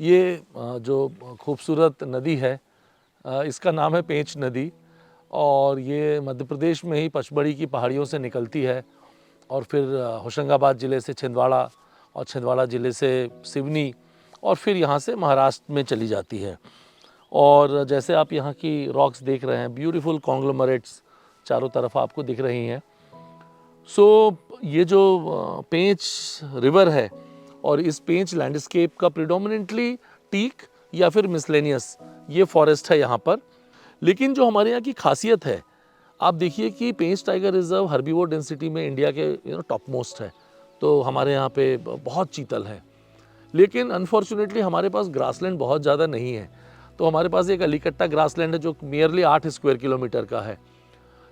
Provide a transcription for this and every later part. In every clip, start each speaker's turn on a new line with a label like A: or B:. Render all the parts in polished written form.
A: ये जो खूबसूरत नदी है इसका नाम है पेंच नदी और ये मध्य प्रदेश में ही पचमढ़ी की पहाड़ियों से निकलती है और फिर होशंगाबाद ज़िले से छिंदवाड़ा और छिंदवाड़ा ज़िले से सिवनी और फिर यहाँ से महाराष्ट्र में चली जाती है। और जैसे आप यहाँ की रॉक्स देख रहे हैं, ब्यूटीफुल कॉन्ग्लोमरेट्स चारों तरफ आपको दिख रही हैं। सो ये जो पेंच रिवर है और इस पेंच लैंडस्केप का प्रिडोमिनेंटली टीक या फिर मिसलेनियस ये फॉरेस्ट है यहाँ पर। लेकिन जो हमारे यहाँ की खासियत है, आप देखिए कि पेंच टाइगर रिजर्व हर्बीवोर डेंसिटी में इंडिया के टॉप मोस्ट है। तो हमारे यहाँ पे बहुत चीतल है, लेकिन अनफॉर्चुनेटली हमारे पास ग्रासलैंड बहुत ज़्यादा नहीं है। तो हमारे पास एक अलीकट्टा ग्रासलैंड है जो नियरली 8 स्क्वायर किलोमीटर का है।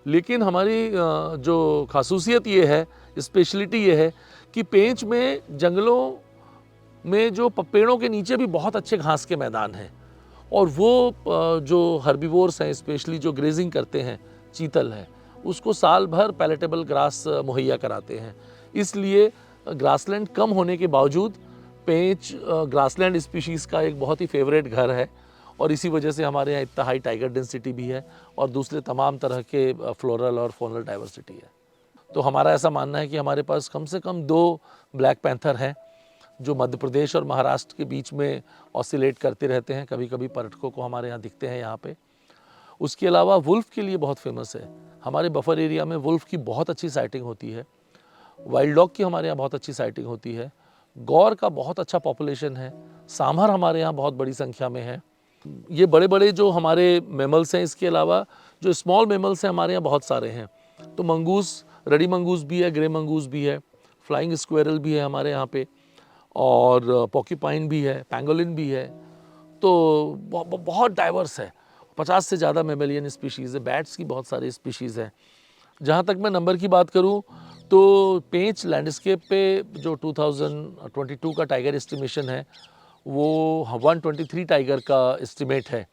A: लेकिन हमारी जो खासूसियत ये है, स्पेशलिटी ये है कि पेंच में जंगलों में जो पेड़ों के नीचे भी बहुत अच्छे घास के मैदान हैं और वो जो हर्बीवोर्स हैं, स्पेशली जो ग्रेजिंग करते हैं, चीतल है, उसको साल भर पैलेटेबल ग्रास मुहैया कराते हैं। इसलिए ग्रासलैंड कम होने के बावजूद पेंच ग्रासलैंड स्पीशीज़ का एक बहुत ही फेवरेट घर है और इसी वजह से हमारे यहाँ इतना हाई टाइगर डेंसिटी भी है और दूसरे तमाम तरह के फ्लोरल और फौनल डाइवर्सिटी है। तो हमारा ऐसा मानना है कि हमारे पास कम से कम 2 ब्लैक पैंथर हैं जो मध्य प्रदेश और महाराष्ट्र के बीच में ऑसिलेट करते रहते हैं। कभी कभी पर्यटकों को हमारे यहाँ दिखते हैं यहाँ पे। उसके अलावा वुल्फ के लिए बहुत फेमस है। हमारे बफर एरिया में वुल्फ की बहुत अच्छी साइटिंग होती है, वाइल्ड डॉग की हमारे यहाँ बहुत अच्छी साइटिंग होती है, गौर का बहुत अच्छा पॉपुलेशन है, सांभर हमारे यहाँ बहुत बड़ी संख्या में है। ये बड़े बड़े जो हमारे मैमल्स हैं, इसके अलावा जो स्मॉल मैमल्स हैं हमारे यहाँ बहुत सारे हैं। तो मंगूस, रडी मंगूस भी है, ग्रे मंगूस भी है, फ्लाइंग स्क्वेरल भी है हमारे यहाँ पे, और पॉक्यूपाइन भी है, पैंगोलिन भी है। तो बहुत डाइवर्स है। 50 से ज़्यादा मेमेलियन स्पीशीज़ है, बैट्स की बहुत सारी स्पीशीज़ हैं। जहाँ तक मैं नंबर की बात करूँ तो पेंच लैंडस्केप पे जो 2022 का टाइगर एस्टिमेशन है वो 123 टाइगर का एस्टिमेट है।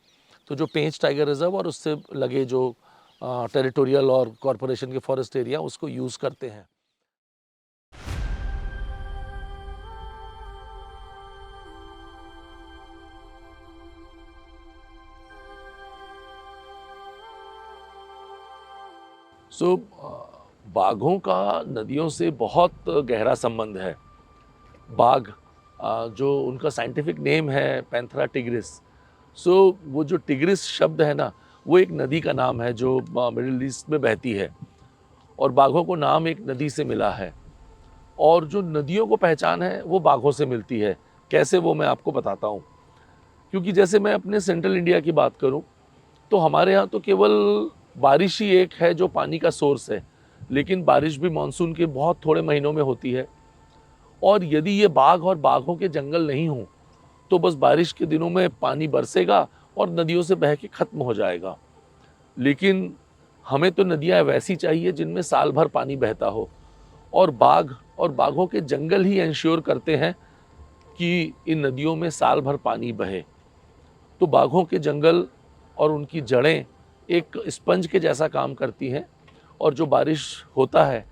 A: तो जो पेंच टाइगर रिजर्व और उससे लगे जो टेरिटोरियल और कॉरपोरेशन के फॉरेस्ट एरिया उसको यूज़ करते हैं। सो बाघों का नदियों से बहुत गहरा संबंध है। बाघ जो उनका साइंटिफिक नेम है पैंथरा टिग्रिस। सो वो जो टिग्रिस शब्द है ना, वो एक नदी का नाम है जो मिडिल ईस्ट में बहती है और बाघों को नाम एक नदी से मिला है। और जो नदियों को पहचान है वो बाघों से मिलती है। कैसे, वो मैं आपको बताता हूँ। क्योंकि जैसे मैं अपने सेंट्रल इंडिया की बात करूँ तो हमारे यहाँ तो केवल बारिश ही एक है जो पानी का सोर्स है, लेकिन बारिश भी मानसून के बहुत थोड़े महीनों में होती है। और यदि ये बाघ और बाघों के जंगल नहीं हों तो बस बारिश के दिनों में पानी बरसेगा और नदियों से बह के ख़त्म हो जाएगा। लेकिन हमें तो नदियाँ वैसी चाहिए जिनमें साल भर पानी बहता हो, और बाघ और बाघों के जंगल ही इंश्योर करते हैं कि इन नदियों में साल भर पानी बहे। तो बाघों के जंगल और उनकी जड़ें एक स्पंज के जैसा काम करती हैं और जो बारिश होता है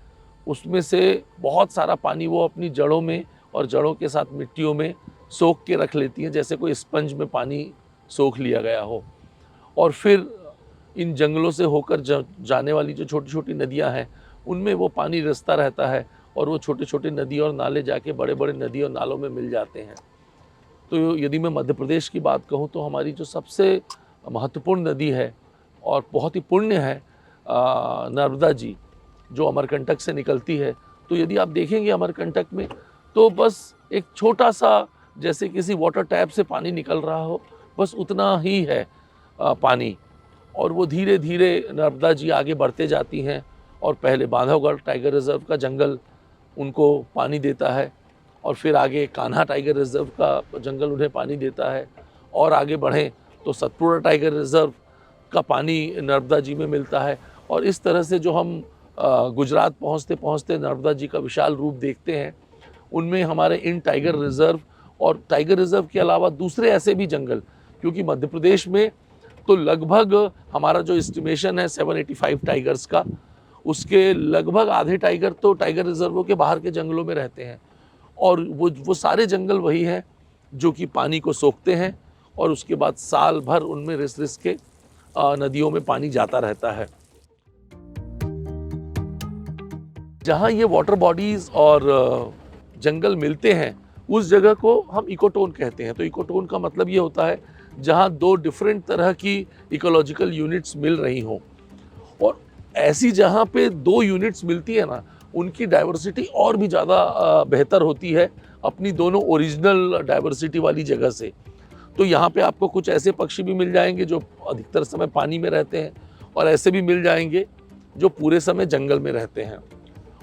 A: उसमें से बहुत सारा पानी वो अपनी जड़ों में और जड़ों के साथ मिट्टियों में सोख के रख लेती हैं, जैसे कोई स्पंज में पानी सोख लिया गया हो। और फिर इन जंगलों से होकर जाने वाली जो छोटी छोटी नदियां हैं उनमें वो पानी रिसता रहता है और वो छोटे छोटे नदी और नाले जाके बड़े बड़े नदी और नालों में मिल जाते हैं। तो यदि मैं मध्य प्रदेश की बात कहूँ तो हमारी जो सबसे महत्वपूर्ण नदी है और बहुत ही पुण्य है नर्मदा जी, जो अमरकंटक से निकलती है। तो यदि आप देखेंगे अमरकंटक में तो बस एक छोटा सा, जैसे किसी वाटर टैप से पानी निकल रहा हो, बस उतना ही है पानी। और वो धीरे धीरे नर्मदा जी आगे बढ़ते जाती हैं और पहले बांधवगढ़ टाइगर रिजर्व का जंगल उनको पानी देता है और फिर आगे कान्हा टाइगर रिजर्व का जंगल उन्हें पानी देता है, और आगे बढ़ें तो सतपुड़ा टाइगर रिजर्व का पानी नर्मदा जी में मिलता है। और इस तरह से जो हम गुजरात पहुंचते पहुंचते नर्मदा जी का विशाल रूप देखते हैं, उनमें हमारे इन टाइगर रिजर्व और टाइगर रिजर्व के अलावा दूसरे ऐसे भी जंगल, क्योंकि मध्य प्रदेश में तो लगभग हमारा जो एस्टिमेशन है 785 टाइगर्स का, उसके लगभग आधे टाइगर तो टाइगर रिजर्वों के बाहर के जंगलों में रहते हैं। और वो सारे जंगल वही हैं जो कि पानी को सोखते हैं और उसके बाद साल भर उनमें रिस रिस के नदियों में पानी जाता रहता है। जहाँ ये वाटर बॉडीज़ और जंगल मिलते हैं, उस जगह को हम इकोटोन कहते हैं। तो इकोटोन का मतलब ये होता है जहाँ दो डिफरेंट तरह की इकोलॉजिकल यूनिट्स मिल रही हों, और ऐसी जहाँ पे दो यूनिट्स मिलती है ना, उनकी डाइवर्सिटी और भी ज़्यादा बेहतर होती है अपनी दोनों ओरिजिनल डाइवर्सिटी वाली जगह से। तो यहाँ पे आपको कुछ ऐसे पक्षी भी मिल जाएंगे जो अधिकतर समय पानी में रहते हैं, और ऐसे भी मिल जाएंगे जो पूरे समय जंगल में रहते हैं।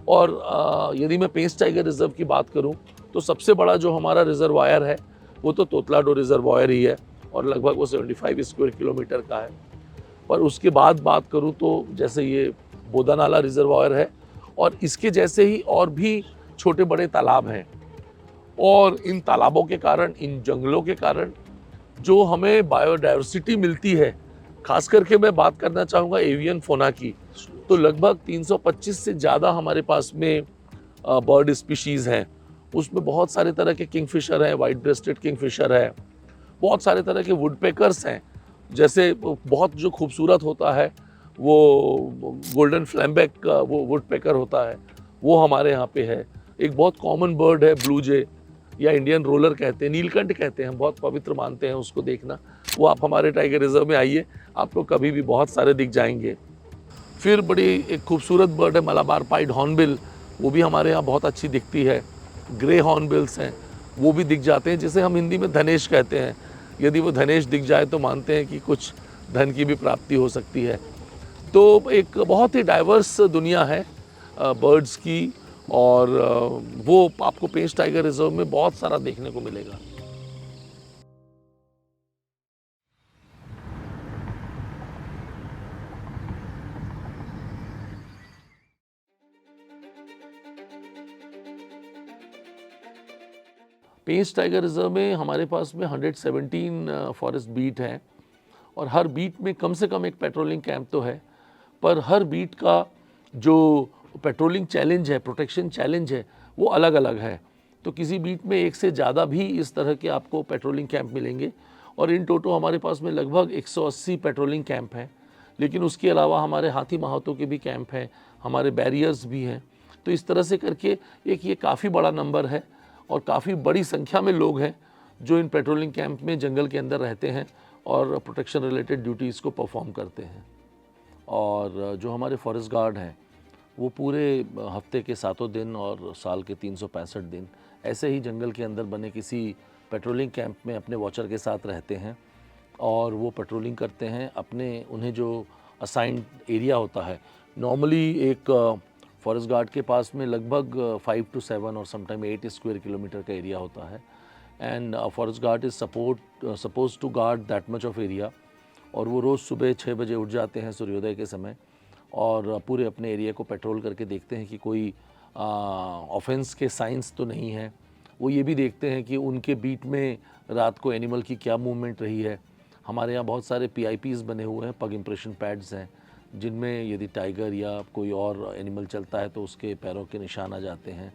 A: और यदि मैं पेंच टाइगर रिजर्व की बात करूं, तो सबसे बड़ा जो हमारा रिजर्वायर है वो तो तोतलाडो रिजर्वायर ही है, और लगभग वो 75 स्क्वायर किलोमीटर का है। पर उसके बाद बात करूं तो जैसे ये बोदानाला रिजर्वायर है, और इसके जैसे ही और भी छोटे बड़े तालाब हैं। और इन तालाबों के कारण, इन जंगलों के कारण जो हमें बायोडाइवर्सिटी मिलती है, खास करके मैं बात करना चाहूँगा एवियन फोना की, तो लगभग 325 से ज़्यादा हमारे पास में बर्ड स्पीशीज़ हैं। उसमें बहुत सारे तरह के किंगफिशर हैं, वाइट ब्रेस्टेड किंगफिशर है, बहुत सारे तरह के वुडपेकर्स हैं। जैसे बहुत जो खूबसूरत होता है वो गोल्डन फ्लैम्बैक वो वुडपेकर होता है, वो हमारे यहाँ पे है। एक बहुत कॉमन बर्ड है ब्लू जे, या इंडियन रोलर कहते हैं, नीलकंठ कहते हैं, हम बहुत पवित्र मानते हैं उसको देखना। वो आप हमारे टाइगर रिजर्व में आइए, आपको कभी भी बहुत सारे दिख जाएंगे। फिर बड़ी एक खूबसूरत बर्ड है मलाबार पाइड हॉर्नबिल, वो भी हमारे यहाँ बहुत अच्छी दिखती है। ग्रे हॉर्नबिल्स हैं, वो भी दिख जाते हैं, जिसे हम हिंदी में धनेश कहते हैं। यदि वो धनेश दिख जाए तो मानते हैं कि कुछ धन की भी प्राप्ति हो सकती है। तो एक बहुत ही डाइवर्स दुनिया है बर्ड्स की, और वो आपको पेंच टाइगर रिजर्व में बहुत सारा देखने को मिलेगा। पेंच टाइगर रिजर्व में हमारे पास में 117 फॉरेस्ट बीट हैं, और हर बीट में कम से कम एक पेट्रोलिंग कैंप तो है। पर हर बीट का जो पेट्रोलिंग चैलेंज है, प्रोटेक्शन चैलेंज है, वो अलग अलग है। तो किसी बीट में एक से ज़्यादा भी इस तरह के आपको पेट्रोलिंग कैंप मिलेंगे, और इन टोटल हमारे पास में लगभग 180 पेट्रोलिंग कैंप हैं। लेकिन उसके अलावा हमारे हाथी महातों के भी कैंप हैं, हमारे बैरियर्स भी हैं। तो इस तरह से करके एक ये काफ़ी बड़ा नंबर है, और काफ़ी बड़ी संख्या में लोग हैं जो इन पेट्रोलिंग कैंप में जंगल के अंदर रहते हैं और प्रोटेक्शन रिलेटेड ड्यूटीज़ को परफॉर्म करते हैं। और जो हमारे फॉरेस्ट गार्ड हैं, वो पूरे हफ्ते के 7 दिन और साल के 365 दिन ऐसे ही जंगल के अंदर बने किसी पेट्रोलिंग कैंप में अपने वॉचर के साथ रहते हैं, और वो पेट्रोलिंग करते हैं अपने, उन्हें जो असाइंड एरिया होता है। नॉर्मली एक फॉरेस्ट गार्ड के पास में लगभग 5 to 7 और समटाइम 8 स्क्वायर किलोमीटर का एरिया होता है, and forest guard is suppose to guard that much of area. और वो रोज़ सुबह 6 बजे उठ जाते हैं सूर्योदय के समय, और पूरे अपने एरिया को पेट्रोल करके देखते हैं कि कोई ऑफेंस के साइंस तो नहीं है। वो ये भी देखते हैं कि उनके बीट में रात को एनिमल की क्या मूवमेंट रही है। हमारे यहाँ बहुत सारे PIPs बने हुए हैं, पग इम्प्रेशन पैड्स हैं, जिनमें यदि टाइगर या कोई और एनिमल चलता है तो उसके पैरों के निशान आ जाते हैं,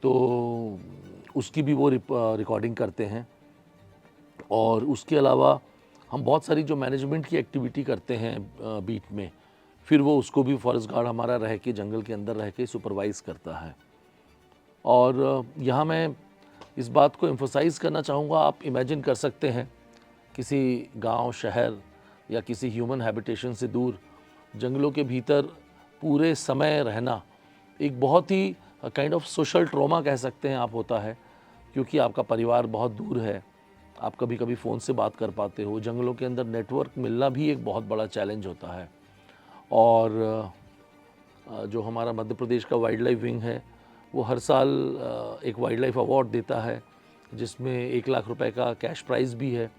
A: तो उसकी भी वो रिकॉर्डिंग करते हैं। और उसके अलावा हम बहुत सारी जो मैनेजमेंट की एक्टिविटी करते हैं बीट में, फिर वो उसको भी फॉरेस्ट गार्ड हमारा रह के जंगल के अंदर रह के सुपरवाइज़ करता है। और यहाँ मैं इस बात को एम्फोसाइज़ करना चाहूँगा, आप इमेजिन कर सकते हैं किसी गांव, शहर या किसी ह्यूमन हैबिटेशन से दूर जंगलों के भीतर पूरे समय रहना एक बहुत ही काइंड ऑफ सोशल ट्रॉमा कह सकते हैं आप होता है, क्योंकि आपका परिवार बहुत दूर है, आप कभी कभी फ़ोन से बात कर पाते हो। जंगलों के अंदर नेटवर्क मिलना भी एक बहुत बड़ा चैलेंज होता है। और जो हमारा मध्य प्रदेश का वाइल्ड लाइफ विंग है, वो हर साल एक वाइल्ड लाइफ अवार्ड देता है, जिसमें 1 लाख रुपए का कैश प्राइज़ भी है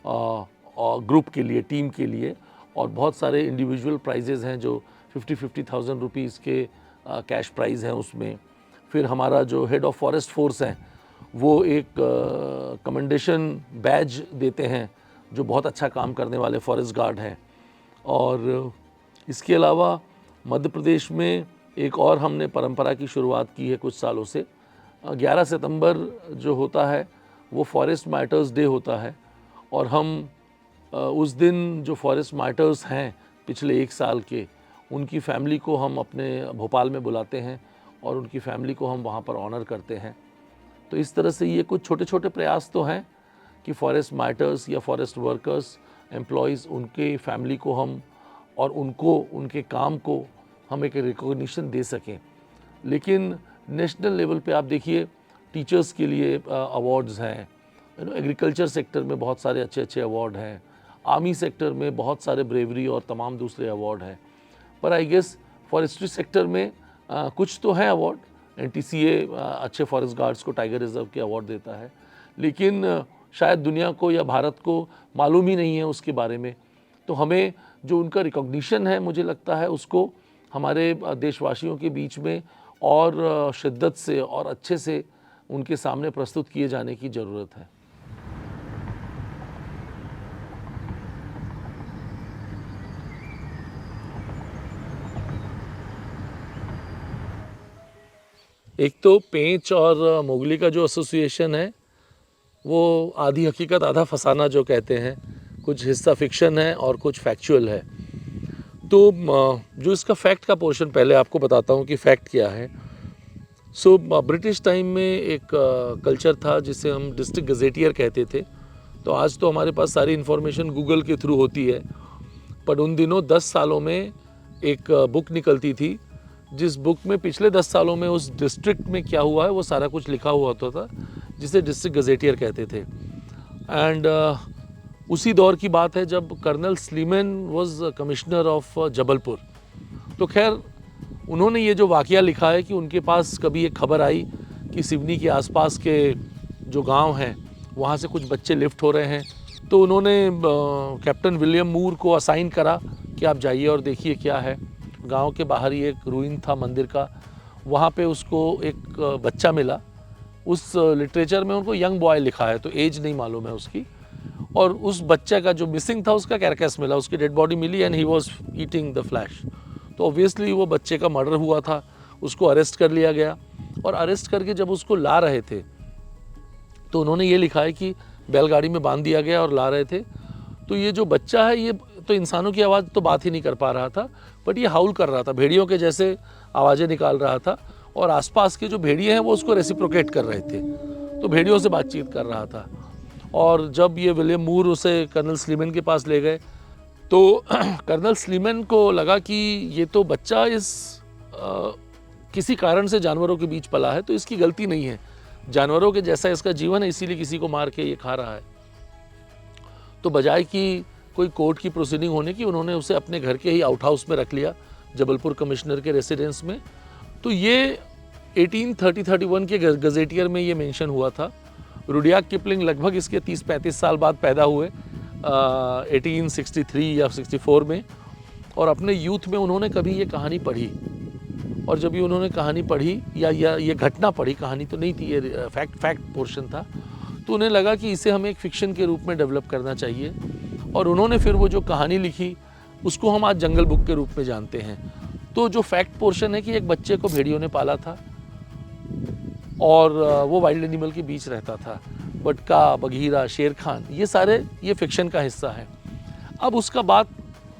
A: और ग्रुप के लिए, टीम के लिए, और बहुत सारे इंडिविजुअल प्राइजेज़ हैं जो 50,000 रुपीज़ के कैश प्राइज़ हैं उसमें। फिर हमारा जो हेड ऑफ़ फॉरेस्ट फोर्स हैं, वो एक कमेंडेशन बैज देते हैं, जो बहुत अच्छा काम करने वाले फॉरेस्ट गार्ड हैं। और इसके अलावा मध्य प्रदेश में एक और हमने परंपरा की शुरुआत की है कुछ सालों से। 11 सितंबर जो होता है वो फॉरेस्ट मैटर्स डे होता है और हम उस दिन जो फॉरेस्ट मैटर्स हैं पिछले 1 साल के, उनकी फैमिली को हम अपने भोपाल में बुलाते हैं और उनकी फैमिली को हम वहाँ पर ऑनर करते हैं। तो इस तरह से ये कुछ छोटे छोटे प्रयास तो हैं कि फॉरेस्ट मैटर्स या फॉरेस्ट वर्कर्स, एम्प्लॉयज़, उनके फैमिली को हम और उनको, उनके काम को हम एक रिकॉग्निशन दे सकें। लेकिन नेशनल लेवल पे आप देखिए, टीचर्स के लिए अवार्ड्स हैं, एग्रीकल्चर सेक्टर में बहुत सारे अच्छे अच्छे अवार्ड हैं, आर्मी सेक्टर में बहुत सारे ब्रेवरी और तमाम दूसरे अवार्ड हैं। पर आई गेस फॉरेस्ट्री सेक्टर में कुछ तो हैं अवार्ड। NTCA अच्छे फॉरेस्ट गार्ड्स को टाइगर रिजर्व के अवार्ड देता है, लेकिन शायद दुनिया को या भारत को मालूम ही नहीं है उसके बारे में। तो हमें जो उनका रिकॉग्निशन है, मुझे लगता है उसको हमारे देशवासियों के बीच में और शिद्दत से और अच्छे से उनके सामने प्रस्तुत किए जाने की ज़रूरत है। एक तो पेंच और मोगली का जो एसोसिएशन है वो आधी हकीकत आधा फसाना जो कहते हैं, कुछ हिस्सा फिक्शन है और कुछ फैक्चुअल है। तो जो इसका फैक्ट का पोर्शन पहले आपको बताता हूँ कि फैक्ट क्या है। सो ब्रिटिश टाइम में एक कल्चर था जिसे हम डिस्ट्रिक्ट गजेटियर कहते थे। तो आज तो हमारे पास सारी इन्फॉर्मेशन गूगल के थ्रू होती है, पर उन दिनों 10 सालों में एक बुक निकलती थी, जिस बुक में पिछले 10 सालों में उस डिस्ट्रिक्ट में क्या हुआ है वो सारा कुछ लिखा हुआ होता था, जिसे डिस्ट्रिक्ट गजेटियर कहते थे। एंड उसी दौर की बात है जब colonel Sleeman was commissioner of Jabalpur. तो खैर उन्होंने ये जो वाकया लिखा है कि उनके पास कभी एक खबर आई कि सिवनी के आसपास के जो गांव हैं वहाँ से कुछ बच्चे लिफ्ट हो रहे हैं। तो उन्होंने कैप्टन विलियम मूर को असाइन करा कि आप जाइए और देखिए क्या है। गांव के बाहर ही एक रूइन था मंदिर का, वहाँ पे उसको एक बच्चा मिला। उस लिटरेचर में उनको यंग बॉय लिखा है, तो एज नहीं मालूम है उसकी। और उस बच्चे का जो मिसिंग था उसका कैरकस मिला, उसकी डेड बॉडी मिली and he was eating the flesh. तो ऑब्वियसली वो बच्चे का मर्डर हुआ था, उसको अरेस्ट कर लिया गया। और अरेस्ट करके जब उसको ला रहे थे तो उन्होंने ये लिखा है कि बैलगाड़ी में बांध दिया गया और ला रहे थे। तो ये जो बच्चा है ये तो इंसानों की आवाज़ तो बात ही नहीं कर पा रहा था, बट ये हाउल कर रहा था, भेड़ियों के जैसे आवाज़ें निकाल रहा था। और आसपास के जो भेड़िए हैं वो उसको रेसिप्रोकेट कर रहे थे, तो भेड़ियों से बातचीत कर रहा था। और जब ये विलियम मूर उसे कर्नल स्लीमैन के पास ले गए तो कर्नल स्लीमैन को लगा कि ये तो बच्चा किसी कारण से जानवरों के बीच पला है, तो इसकी गलती नहीं है, जानवरों के जैसा इसका जीवन है, इसीलिए किसी को मार के ये खा रहा है। तो बजाय कि कोई कोर्ट की प्रोसीडिंग होने की, उन्होंने उसे अपने घर के ही आउट हाउस में रख लिया, जबलपुर कमिश्नर के रेसिडेंस में। तो ये 1831 के गजेटियर में ये मेंशन हुआ था। रुडयार्ड किपलिंग लगभग इसके 30-35 साल बाद पैदा हुए, 1863 या 64 में। और अपने यूथ में उन्होंने कभी ये कहानी पढ़ी, और जब ये उन्होंने कहानी पढ़ी या ये घटना पढ़ी, कहानी तो नहीं थी, ये फैक्ट पोर्शन था, तो उन्हें लगा कि इसे हमें एक फिक्शन के रूप में डेवलप करना चाहिए। और उन्होंने फिर वो जो कहानी लिखी उसको हम आज जंगल बुक के रूप में जानते हैं। तो जो फैक्ट पोर्शन है कि एक बच्चे को भेड़ियों ने पाला था और वो वाइल्ड एनिमल के बीच रहता था, बटका, बघीरा, शेर खान, ये सारे ये फिक्शन का हिस्सा है। अब उसका बात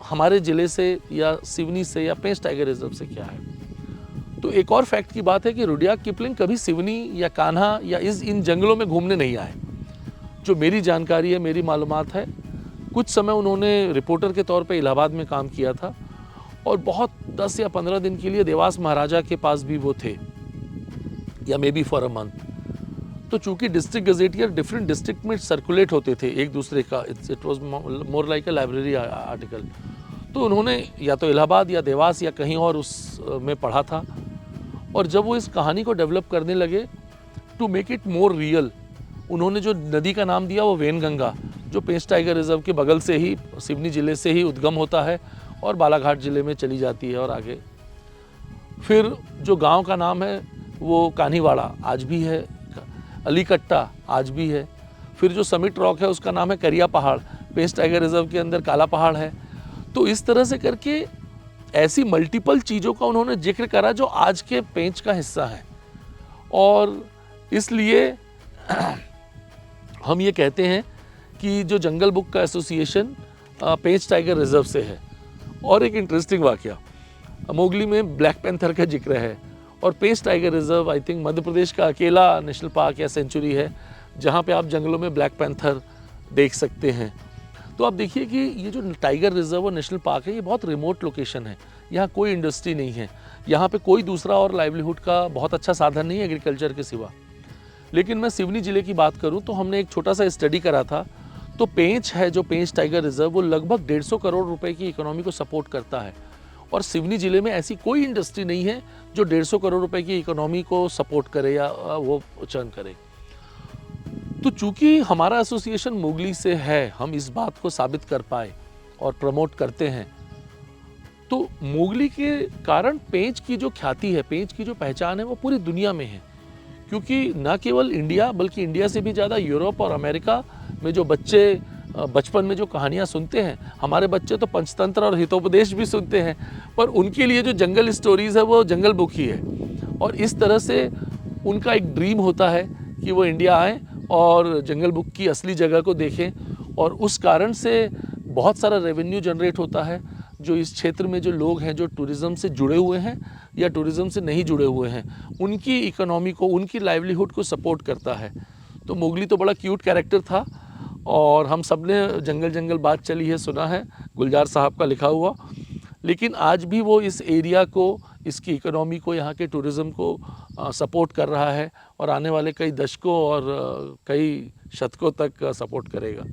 A: हमारे ज़िले से या सिवनी से या पेंच टाइगर रिजर्व से क्या है। तो एक और फैक्ट की बात है कि रुडयार्ड किपलिंग कभी सिवनी या कान्हा या इन जंगलों में घूमने नहीं आए। जो मेरी जानकारी है, मेरी मालूमात है, कुछ समय उन्होंने रिपोर्टर के तौर पे इलाहाबाद में काम किया था और बहुत 10 या 15 दिन के लिए देवास महाराजा के पास भी वो थे, या may be for a month. तो चूंकि डिस्ट्रिक्ट गजेटियर डिफरेंट डिस्ट्रिक्ट में सर्कुलेट होते थे एक दूसरे का, it was more like a library article. तो उन्होंने या तो इलाहाबाद या देवास या कहीं और उस में पढ़ा था। और जब वो इस कहानी को डेवलप करने लगे to make it more real, उन्होंने जो नदी का नाम दिया वो वेनगंगा, जो पेंच टाइगर रिजर्व के बगल से ही सिवनी ज़िले से ही उद्गम होता है और बालाघाट ज़िले में चली जाती है और आगे। फिर जो गांव का नाम है वो कान्हीवाड़ा आज भी है, अलीकट्टा आज भी है। फिर जो समिट रॉक है उसका नाम है करिया पहाड़, पेंच टाइगर रिजर्व के अंदर काला पहाड़ है। तो इस तरह से करके ऐसी मल्टीपल चीज़ों का उन्होंने जिक्र करा जो आज के पेंच का हिस्सा है। और इसलिए हम ये कहते हैं कि जो जंगल बुक का एसोसिएशन पेंच टाइगर रिजर्व से है। और एक इंटरेस्टिंग वाकया, मोगली में ब्लैक पैंथर का जिक्र है और पेंच tiger reserve I think Madhya Pradesh का अकेला नेशनल पार्क या सेंचुरी है जहाँ पे आप जंगलों में ब्लैक पैंथर देख सकते हैं। तो आप देखिए कि ये जो टाइगर रिजर्व और नेशनल पार्क है ये बहुत रिमोट लोकेशन है। यहाँ कोई इंडस्ट्री नहीं है, यहाँ पे कोई दूसरा और लाइवलीहुड का बहुत अच्छा साधन नहीं है एग्रीकल्चर के सिवा। लेकिन मैं सिवनी ज़िले की बात करूँ तो हमने एक छोटा सा स्टडी करा था। तो पेंच है, जो पेंच टाइगर रिजर्व, वो लगभग 150 करोड़ रुपए की इकोनॉमी को सपोर्ट करता है। और सिवनी ज़िले में ऐसी कोई इंडस्ट्री नहीं है जो 150 करोड़ रुपए की इकोनॉमी को सपोर्ट करे या वो चर्न करे। तो चूंकि हमारा एसोसिएशन मोगली से है, हम इस बात को साबित कर पाए और प्रमोट करते हैं। तो मोगली के कारण पेंच की जो ख्याति है, पेंच की जो पहचान है, वो पूरी दुनिया में है। क्योंकि न केवल इंडिया बल्कि इंडिया से भी ज़्यादा यूरोप और अमेरिका में जो बच्चे बचपन में जो कहानियाँ सुनते हैं, हमारे बच्चे तो पंचतंत्र और हितोपदेश भी सुनते हैं, पर उनके लिए जो जंगल स्टोरीज़ है वो जंगल बुक ही है। और इस तरह से उनका एक ड्रीम होता है कि वो इंडिया आएँ और जंगल बुक की असली जगह को देखें। और उस कारण से बहुत सारा रेवेन्यू जनरेट होता है जो इस क्षेत्र में जो लोग हैं जो टूरिज़्म से जुड़े हुए हैं या टूरिज़्म से नहीं जुड़े हुए हैं, उनकी इकोनॉमी को, उनकी लाइवलीहुड को सपोर्ट करता है। तो मोगली तो बड़ा क्यूट कैरेक्टर था और हम सब ने जंगल जंगल बात चली है सुना है, गुलजार साहब का लिखा हुआ। लेकिन आज भी वो इस एरिया को, इसकी इकोनॉमी को, यहाँ के टूरिज़्म को सपोर्ट कर रहा है और आने वाले कई दशकों और कई शतकों तक सपोर्ट करेगा।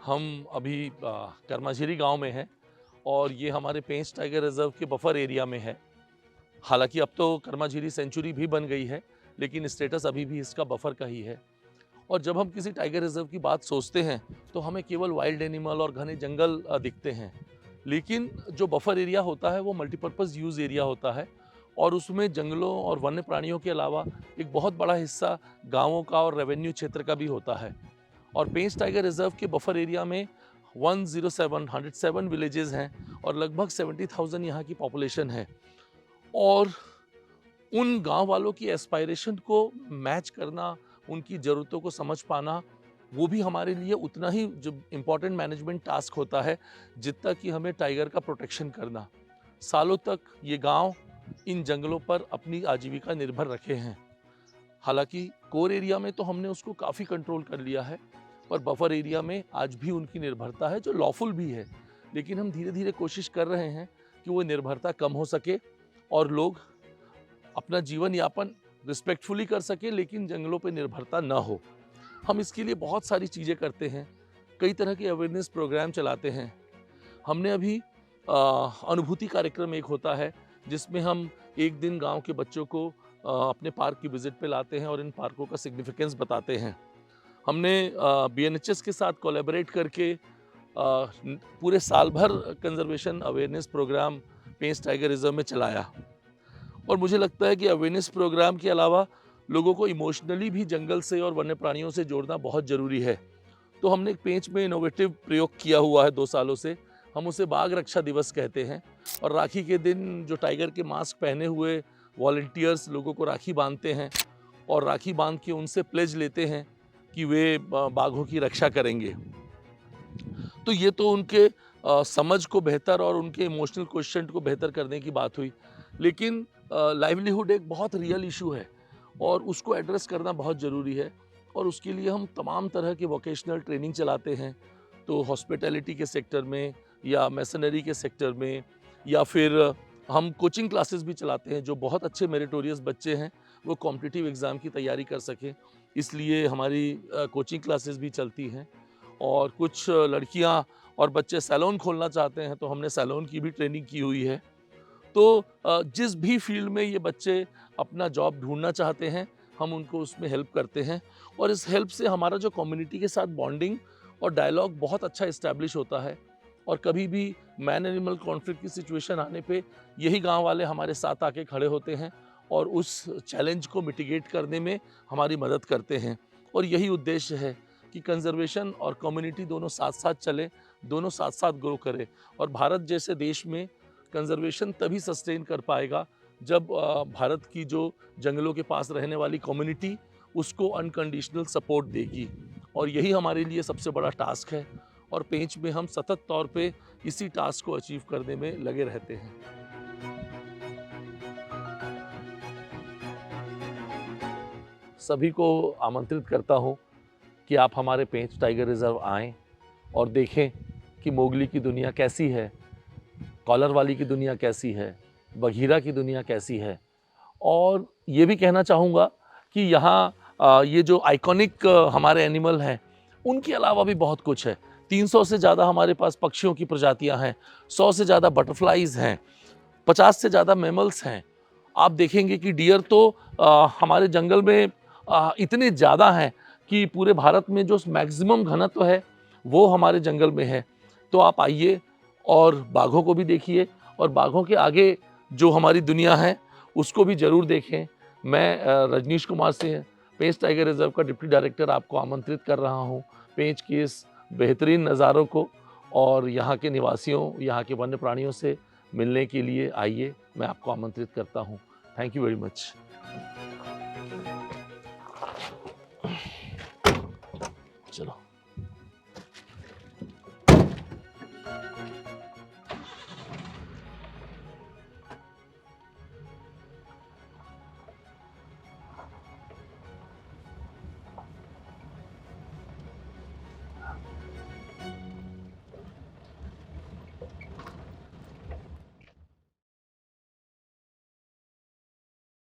A: हम अभी कर्माझीरी गांव में हैं और ये हमारे पेंच टाइगर रिजर्व के बफर एरिया में है। हालांकि अब तो कर्माझीरी सेंचुरी भी बन गई है, लेकिन स्टेटस अभी भी इसका बफर का ही है। और जब हम किसी टाइगर रिजर्व की बात सोचते हैं तो हमें केवल वाइल्ड एनिमल और घने जंगल दिखते हैं। लेकिन जो बफर एरिया होता है वो मल्टीपर्पज़ यूज़ एरिया होता है और उसमें जंगलों और वन्य प्राणियों के अलावा एक बहुत बड़ा हिस्सा गाँवों का और रेवेन्यू क्षेत्र का भी होता है। और पेंच टाइगर रिजर्व के बफर एरिया में 107 विलेजेस हैं और लगभग 70,000 यहाँ की पॉपुलेशन है। और उन गांव वालों की एस्पायरेशन को मैच करना, उनकी ज़रूरतों को समझ पाना, वो भी हमारे लिए उतना ही जो इम्पोर्टेंट मैनेजमेंट टास्क होता है जितना कि हमें टाइगर का प्रोटेक्शन करना। सालों तक ये गांव इन जंगलों पर अपनी आजीविका निर्भर रखे हैं। हालांकि कोर एरिया में तो हमने उसको काफ़ी कंट्रोल कर लिया है, पर बफर एरिया में आज भी उनकी निर्भरता है जो लॉफुल भी है। लेकिन हम धीरे धीरे कोशिश कर रहे हैं कि वो निर्भरता कम हो सके और लोग अपना जीवन यापन रिस्पेक्टफुली कर सके, लेकिन जंगलों पे निर्भरता ना हो। हम इसके लिए बहुत सारी चीज़ें करते हैं, कई तरह के अवेयरनेस प्रोग्राम चलाते हैं। हमने अभी अनुभूति कार्यक्रम एक होता है जिसमें हम एक दिन गांव के बच्चों को अपने पार्क की विजिट पे लाते हैं और इन पार्कों का सिग्निफिकेंस बताते हैं। हमने BNHS के साथ कोलैबोरेट करके पूरे साल भर कंजर्वेशन अवेयरनेस प्रोग्राम पेंच टाइगर रिजर्व में चलाया। और मुझे लगता है कि अवेयरनेस प्रोग्राम के अलावा लोगों को इमोशनली भी जंगल से और वन्य प्राणियों से जोड़ना बहुत ज़रूरी है। तो हमने एक पेंच में इनोवेटिव प्रयोग किया हुआ है 2 सालों से। हम उसे बाघ रक्षा दिवस कहते हैं और राखी के दिन जो टाइगर के मास्क पहने हुए वॉलंटियर्स लोगों को राखी बांधते हैं और राखी बांध के उनसे प्लेज लेते हैं कि वे बाघों की रक्षा करेंगे। तो ये तो उनके समझ को बेहतर और उनके इमोशनल क्वेश्चन को बेहतर करने की बात हुई। लेकिन लाइवलीहुड एक बहुत रियल इशू है और उसको एड्रेस करना बहुत ज़रूरी है और उसके लिए हम तमाम तरह के वोकेशनल ट्रेनिंग चलाते हैं। तो हॉस्पिटैलिटी के सेक्टर में या मैसनरी के सेक्टर में, या फिर हम कोचिंग क्लासेस भी चलाते हैं जो बहुत अच्छे मेरिटोरियस बच्चे हैं वो कॉम्पिटिटिव एग्ज़ाम की तैयारी कर सकें। इसलिए हमारी कोचिंग क्लासेस भी चलती हैं। और कुछ लड़कियां और बच्चे सैलून खोलना चाहते हैं तो हमने सैलून की भी ट्रेनिंग की हुई है। तो जिस भी फील्ड में ये बच्चे अपना जॉब ढूंढना चाहते हैं हम उनको उसमें हेल्प करते हैं और इस हेल्प से हमारा जो कम्युनिटी के साथ बॉन्डिंग और डायलॉग बहुत अच्छा इस्टेब्लिश होता है। और कभी भी मैन एनिमल कॉन्फ्लिक्ट की सिचुएशन आने पे यही गांव वाले हमारे साथ आके खड़े होते हैं और उस चैलेंज को मिटिगेट करने में हमारी मदद करते हैं। और यही उद्देश्य है कि कंजर्वेशन और कम्युनिटी दोनों साथ साथ चले, दोनों साथ साथ ग्रो करें। और भारत जैसे देश में कंजर्वेशन तभी सस्टेन कर पाएगा जब भारत की जो जंगलों के पास रहने वाली कम्युनिटी उसको अनकंडीशनल सपोर्ट देगी। और यही हमारे लिए सबसे बड़ा टास्क है और पेंच में हम सतत तौर पे इसी टास्क को अचीव करने में लगे रहते हैं। सभी को आमंत्रित करता हूँ कि आप हमारे पेंच टाइगर रिजर्व आएं और देखें कि मोगली की दुनिया कैसी है, कॉलर वाली की दुनिया कैसी है, बघीरा की दुनिया कैसी है। और ये भी कहना चाहूँगा कि यहाँ ये जो आइकॉनिक हमारे एनिमल हैं उनके अलावा भी बहुत कुछ है। 300 से ज़्यादा हमारे पास पक्षियों की प्रजातियाँ हैं, 100 से ज़्यादा बटरफ्लाइज हैं, 50 से ज़्यादा मैमल्स हैं। आप देखेंगे कि डियर तो हमारे जंगल में इतने ज़्यादा हैं कि पूरे भारत में जो मैक्सिमम घनत्व है वो हमारे जंगल में है। तो आप आइए और बाघों को भी देखिए और बाघों के आगे जो हमारी दुनिया है उसको भी ज़रूर देखें। मैं रजनीश कुमार सिंह, पेंच टाइगर रिजर्व का डिप्टी डायरेक्टर, आपको आमंत्रित कर रहा हूँ पेंच के इस बेहतरीन नज़ारों को और यहाँ के निवासियों, यहाँ के वन्य प्राणियों से मिलने के लिए आइए, मैं आपको आमंत्रित करता हूँ। Thank you very much. चलो।